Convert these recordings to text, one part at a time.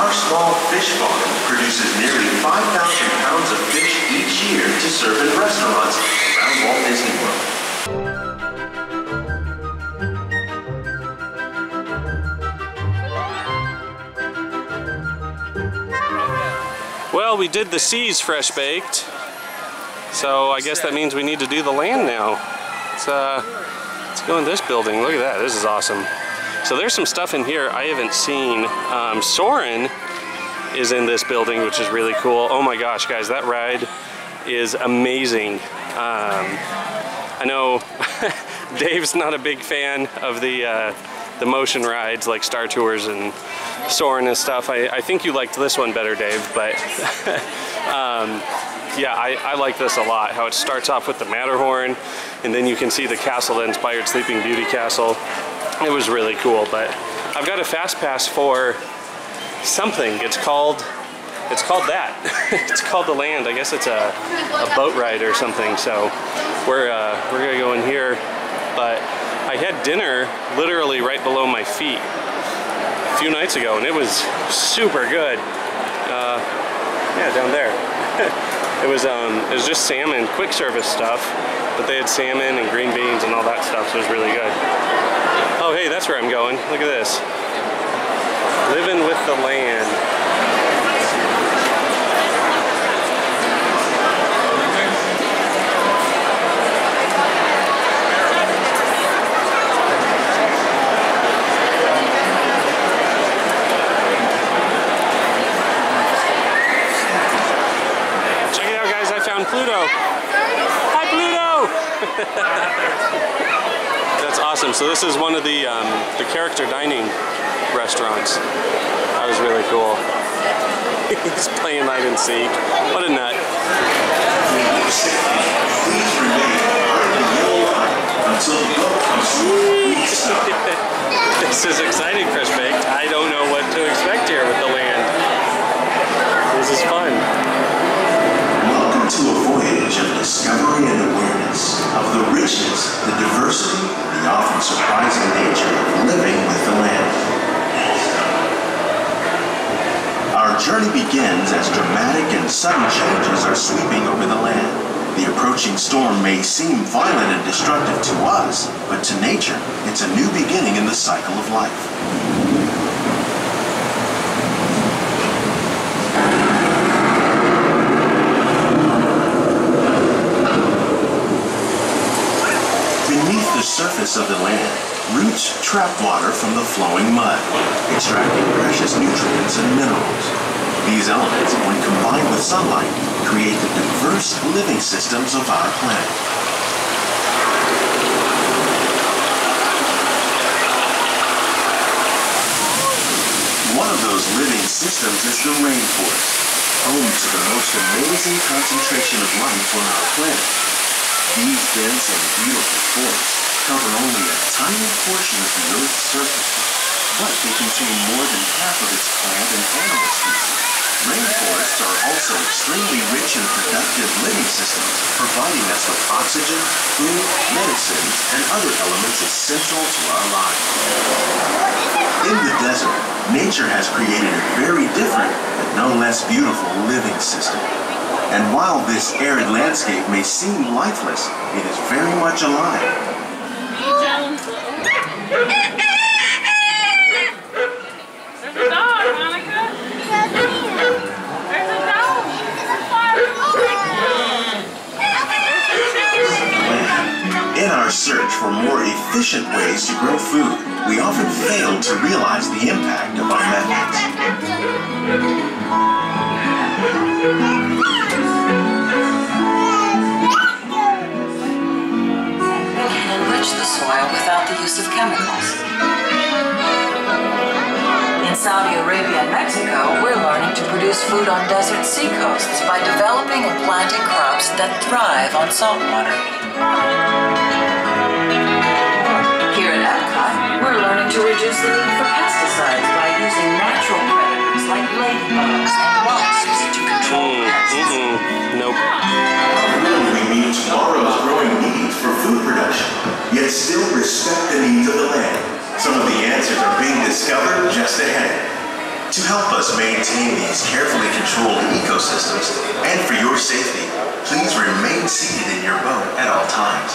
Our small fish farm produces nearly 5,000 pounds of fish each year to serve in restaurants around Walt Disney World. Well, we did the seas fresh baked, so I guess that means we need to do the land now. Let's go in this building. Look at that. This is awesome. So there's some stuff in here I haven't seen. Soarin' is in this building, which is really cool. Oh my gosh, guys, that ride is amazing. I know Dave's not a big fan of the motion rides like Star Tours and Soarin' and stuff. I think you liked this one better, Dave, but yeah, I like this a lot. How it starts off with the Matterhorn, and then you can see the castle, the inspired Sleeping Beauty castle. It was really cool, but I've got a fast pass for something. It's called that. It's called the land. I guess it's a boat ride or something. So we're gonna go in here, but I had dinner literally right below my feet a few nights ago, and it was super good. Yeah, down there. It was just salmon, quick service stuff, but they had salmon and green beans and all that stuff, so it was really good. Oh, hey, that's where I'm going. Look at this. Living with the land. Check it out, guys. I found Pluto. Hi, Pluto! That's awesome. So this is one of the character dining restaurants. That was really cool. He's playing hide and seek. What a nut. This is exciting, Fresh Baked. I don't know what to expect here with the land. This is fun. Welcome to a voyage of discovery and awareness of the richness, the diversity, the often surprising nature of living with the land. Our journey begins as dramatic and sudden changes are sweeping over the land. The approaching storm may seem violent and destructive to us, but to nature, it's a new beginning in the cycle of life. Beneath the surface of the land, roots trap water from the flowing mud, extracting precious nutrients and minerals. These elements, when combined with sunlight, create the diverse living systems of our planet. One of those living systems is the rainforest, home to the most amazing concentration of life on our planet. These dense and beautiful forests cover only a tiny portion of the Earth's surface, but they contain more than half of its plant and animal species. Rainforests are also extremely rich and productive living systems, providing us with oxygen, food, medicines, and other elements essential to our lives. In the desert, nature has created a very different, but no less beautiful living system. And while this arid landscape may seem lifeless, it is very much alive. In our search for more efficient ways to grow food, we often fail to realize the impact of our methods. We can enrich the soil without the use of chemicals. In Saudi Arabia and Mexico, we're learning to produce food on desert seacoasts by developing and planting crops that thrive on salt water. Here at Epcot, we're learning to reduce the need for pesticides by using natural predators like ladybugs and wasps to control pests. Nope. We meet tomorrow's growing needs for food production, yet still respect the needs of the land. Some of the answers are being discovered just ahead. To help us maintain these carefully controlled ecosystems, and for your safety, please remain seated in your boat at all times.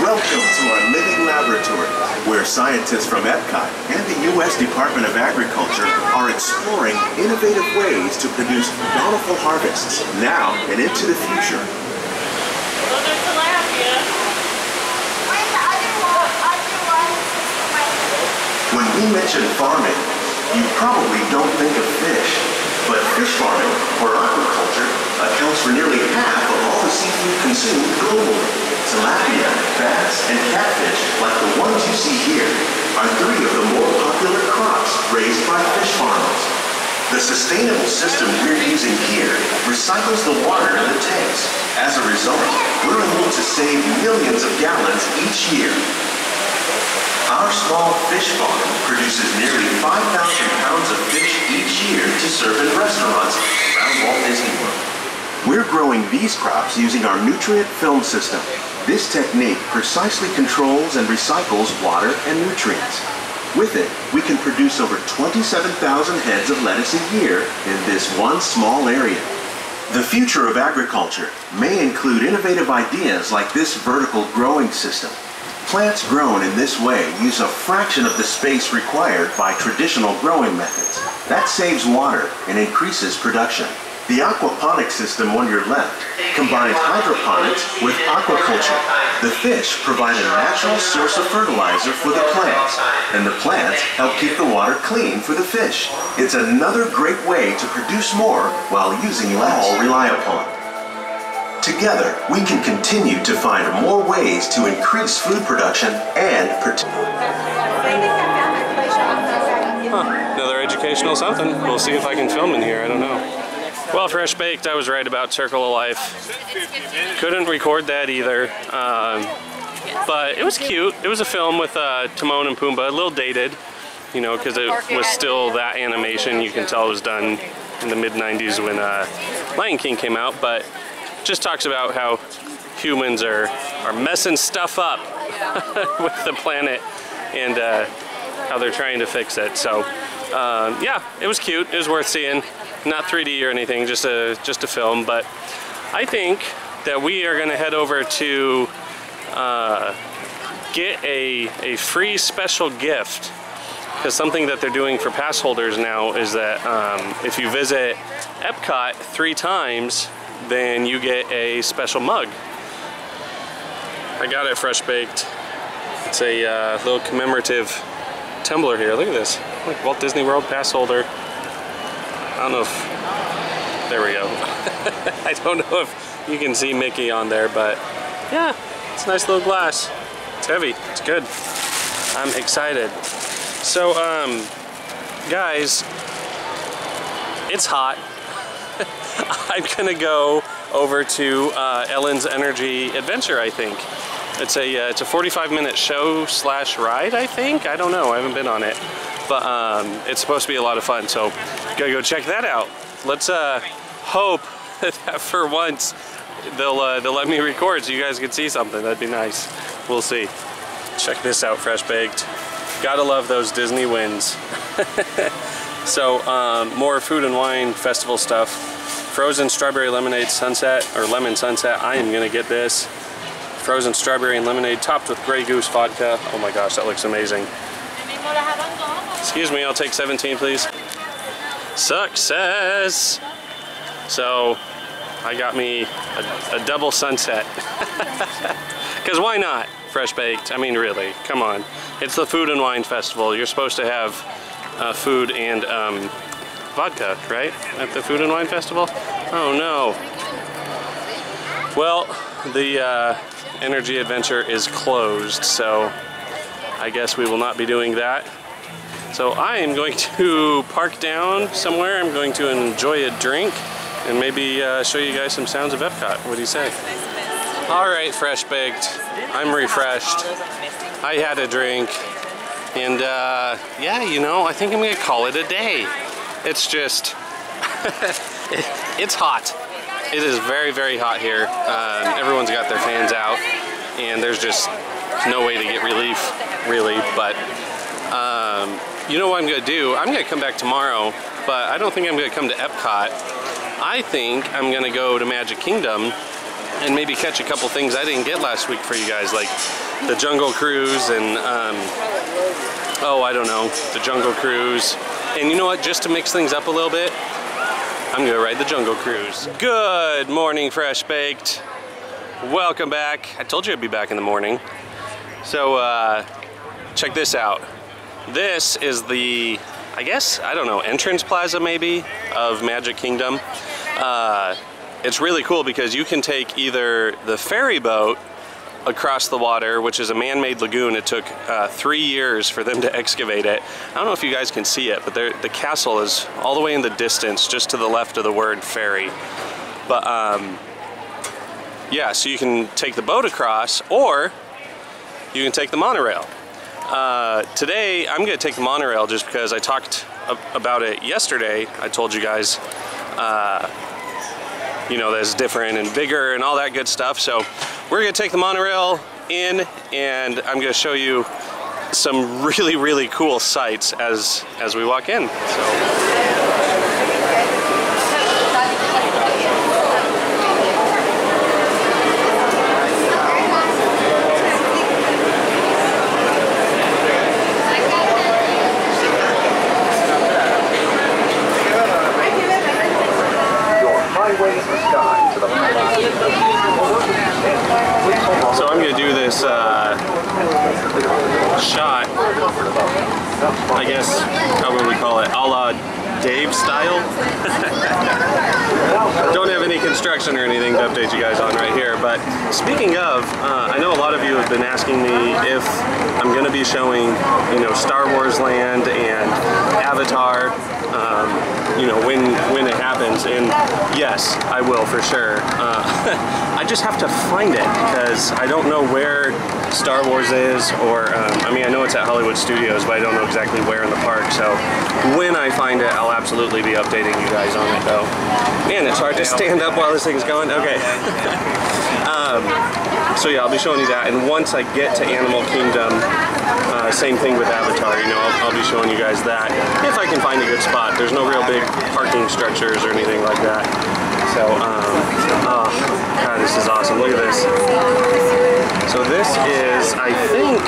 Welcome to our living laboratory, where scientists from Epcot and the U.S. Department of Agriculture are exploring innovative ways to produce bountiful harvests now and into the future. Well, there's tilapia. Where's the other one? When we mention farming, you probably don't think of fish, but fish farming, or aquaculture, accounts for nearly half of all the seafood consumed globally. Tilapia, bass, and catfish, like the ones you see here, are 3 of the more popular crops raised by fish farmers. The sustainable system we're using here recycles the water in the tanks. As a result, we're able to save millions of gallons each year. Our small fish farm produces nearly 5,000 pounds of fish each year to serve in restaurants around Walt Disney World. We're growing these crops using our nutrient film system. This technique precisely controls and recycles water and nutrients. With it, we can produce over 27,000 heads of lettuce a year in this one small area. The future of agriculture may include innovative ideas like this vertical growing system. Plants grown in this way use a fraction of the space required by traditional growing methods. That saves water and increases production. The aquaponics system on your left combines hydroponics with aquaculture. The fish provide a natural source of fertilizer for the plants, and the plants help keep the water clean for the fish. It's another great way to produce more while using less. All rely upon. Together, we can continue to find more ways to increase food production and Another educational something. We'll see if I can film in here, I don't know. Well, Fresh Baked, I was right about Circle of Life. Couldn't record that either, but it was cute. It was a film with Timon and Pumbaa, a little dated, you know, because it was still that animation. You can tell it was done in the mid-90s when Lion King came out, but just talks about how humans are messing stuff up with the planet and how they're trying to fix it. So yeah, it was cute. It was worth seeing. Not 3D or anything, just a film. But I think that we are going to head over to get a free special gift, because something that they're doing for pass holders now is that if you visit Epcot 3 times, then you get a special mug. I got it Fresh Baked. It's a little commemorative tumbler here. Look at this. Like Walt Disney World pass holder. I don't know if, there we go. I don't know if you can see Mickey on there, but yeah, it's a nice little glass. It's heavy, it's good. I'm excited. So, guys, it's hot. I'm gonna go over to Ellen's Energy Adventure, I think. It's a 45-minute show / ride, I think. I don't know, I haven't been on it. But it's supposed to be a lot of fun, so gotta go check that out. Let's hope that for once they'll let me record so you guys can see something. That'd be nice. We'll see. Check this out, Fresh Baked. Gotta love those Disney wins. So more food and wine festival stuff. Frozen strawberry lemonade sunset, or lemon sunset. I am gonna get this. Frozen strawberry and lemonade topped with Grey Goose vodka. Oh my gosh, that looks amazing. Excuse me, I'll take 17, please. Success! So, I got me a double sunset. Because why not? Fresh Baked. I mean, really, come on. It's the Food and Wine Festival. You're supposed to have food and vodka, right? At the Food and Wine Festival? Oh no. Well, the Energy Adventure is closed, so I guess we will not be doing that. So I am going to park down somewhere. I'm going to enjoy a drink and maybe show you guys some sounds of Epcot. What do you say? All right, Fresh Baked. I'm refreshed. I had a drink, and yeah, you know, I think I'm gonna call it a day. It's just, it's hot. it is very, very hot here. Everyone's got their fans out, and there's just no way to get relief, really. But you know what I'm gonna do? I'm gonna come back tomorrow, but I don't think I'm gonna come to Epcot. I think I'm gonna go to Magic Kingdom and maybe catch a couple things I didn't get last week for you guys, like the Jungle Cruise and oh, I don't know, the Jungle Cruise. And you know what, just to mix things up a little bit, I'm gonna ride the Jungle Cruise. Good morning, Fresh Baked. Welcome back. I told you I'd be back in the morning. So check this out. This is the, I guess, I don't know, entrance plaza maybe of Magic Kingdom. It's really cool because you can take either the ferry boat across the water, which is a man-made lagoon. It took 3 years for them to excavate it. I don't know if you guys can see it, but the castle is all the way in the distance, just to the left of the word ferry. But yeah, so you can take the boat across, or you can take the monorail. Today, I'm gonna take the monorail just because I talked about it yesterday. I told you guys, you know, that's different and bigger and all that good stuff. So we're gonna take the monorail in, and I'm gonna show you some really, really cool sights as we walk in. So I'm going to do this shot, I guess, how would we call it, a la Dave style. Don't have any construction or anything to update you guys on right here, but speaking of, I know a lot of you have been asking me if I'm going to be showing, you know, Star Wars Land and Avatar, you know, when it happens, and yes, I will for sure. I just have to find it because I don't know where Star Wars is, or I mean, I know it's at Hollywood Studios, but I don't know exactly where in the park. So when I find it, I'll absolutely be updating you guys on it though. Man, it's hard to stand up while this thing's going. Okay. So yeah, I'll be showing you that, and once I get to Animal Kingdom, same thing with Avatar, you know, I'll be showing you guys that, if I can find a good spot. There's no real big parking structures or anything like that. So, oh, God, this is awesome. Look at this. So this is, I think,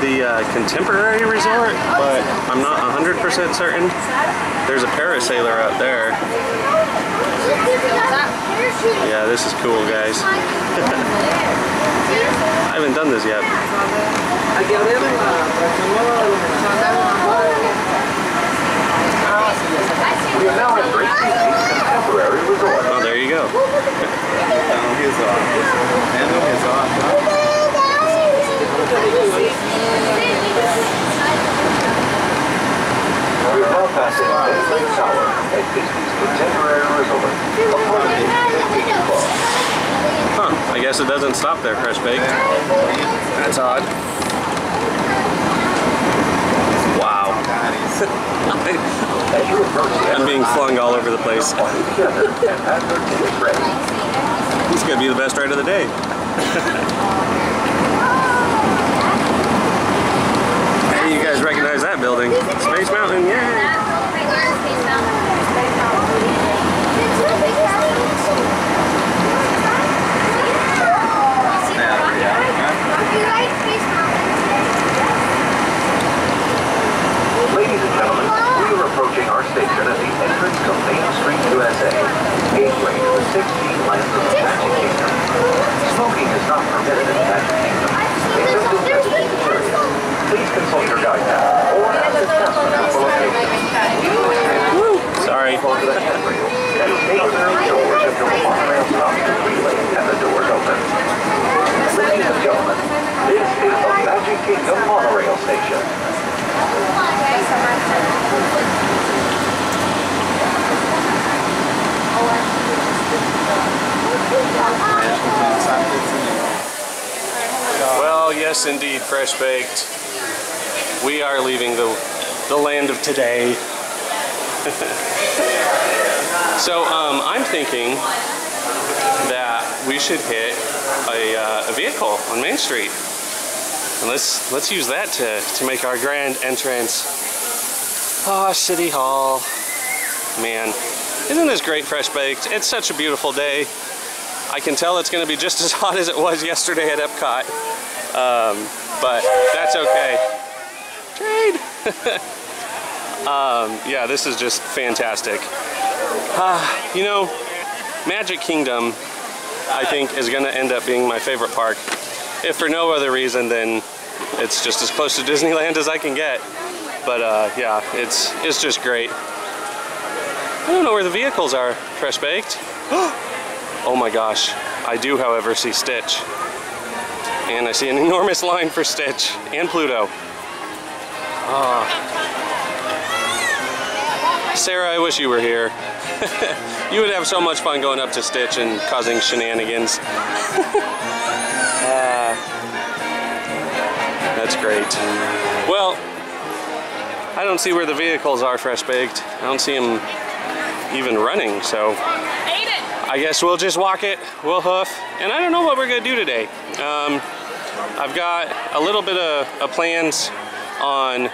the Contemporary Resort, but I'm not 100% certain. There's a parasailer out there. Yeah, this is cool, guys. I haven't done this yet. Oh, there you go. Huh, I guess it doesn't stop there, Fresh Baked. That's odd. Wow. I'm being flung all over the place. This is going to be the best ride of the day. Hey, you guys recognize that building? Space Mountain, yeah! Ladies and gentlemen, we are approaching our station at the entrance to Main Street, USA, gateway to the 16 lands of the Magic Kingdom. Smoking is not permitted in Magic Kingdom, except in designated areas. Please consult your guide now, or ask the customer for location. Sorry. Go to the handrail, and take the doors until the monorail stops completely and the doors open. Ladies and gentlemen, this is the Magic Kingdom monorail station. Well, yes indeed, Fresh Baked. We are leaving the land of today. So I'm thinking we should hit a vehicle on Main Street. And let's use that to make our grand entrance. Oh, City Hall. Man, isn't this great, Fresh Baked? It's such a beautiful day. I can tell it's going to be just as hot as it was yesterday at Epcot. But that's okay. Trade! Yeah, this is just fantastic. You know, Magic Kingdom, I think, is going to end up being my favorite park. If for no other reason than it's just as close to Disneyland as I can get. But yeah, it's just great. I don't know where the vehicles are, Fresh Baked. Oh my gosh. I do, however, see Stitch. And I see an enormous line for Stitch and Pluto. Sarah, I wish you were here. You would have so much fun going up to Stitch and causing shenanigans. That's great. Well, I don't see where the vehicles are, Fresh Baked. I don't see them even running, so I guess we'll just walk it, we'll hoof, and I don't know what we're gonna do today. I've got a little bit of plans on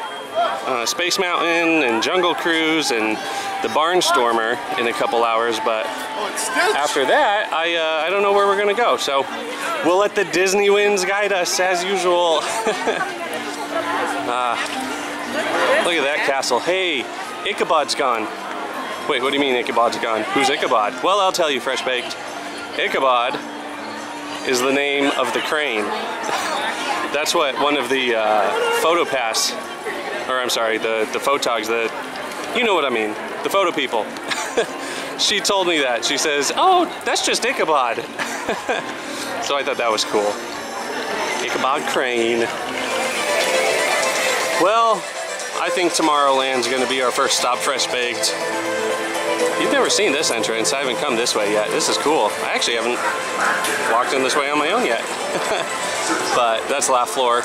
Space Mountain and Jungle Cruise and the Barnstormer in a couple hours, but after that, I don't know where we're gonna go, so we'll let the Disney winds guide us as usual. Look at that castle. Hey, Ichabod's gone. Wait, what do you mean Ichabod's gone? Who's Ichabod? Well, I'll tell you, Fresh Baked. Ichabod is the name of the crane. That's what one of the PhotoPass, or I'm sorry, the photogs, you know what I mean, the photo people. She told me that. She says, oh, that's just Ichabod. So I thought that was cool. Ichabod Crane. Well, I think Tomorrowland's gonna be our first stop, Fresh Baked. You've never seen this entrance. I haven't come this way yet. This is cool. I actually haven't walked in this way on my own yet. But that's Laugh Floor.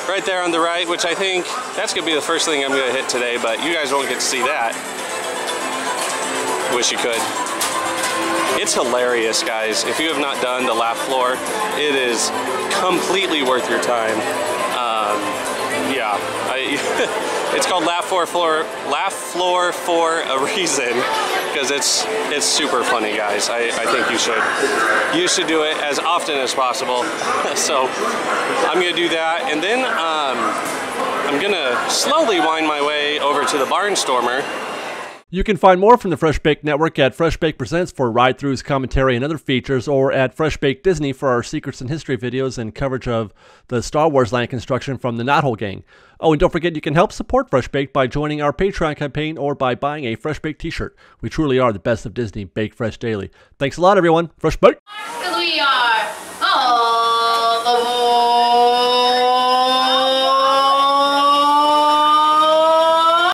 Right there on the right, which I think that's gonna be the first thing I'm gonna hit today, but you guys won't get to see that. Wish you could. It's hilarious, guys. If you have not done the Laugh Floor, it is completely worth your time. Yeah, it's called Laugh Floor for a reason, because it's super funny, guys. I think you should do it as often as possible. So I'm gonna do that, and then I'm gonna slowly wind my way over to the Barnstormer. You can find more from the Fresh Baked Network at Fresh Baked Presents for ride-throughs, commentary, and other features, or at Fresh Baked Disney for our Secrets and History videos and coverage of the Star Wars land construction from the Knothole Gang. Oh, and don't forget you can help support Fresh Baked by joining our Patreon campaign or by buying a Fresh Baked t-shirt. We truly are the best of Disney, baked fresh daily. Thanks a lot, everyone. Fresh Baked! Because we are.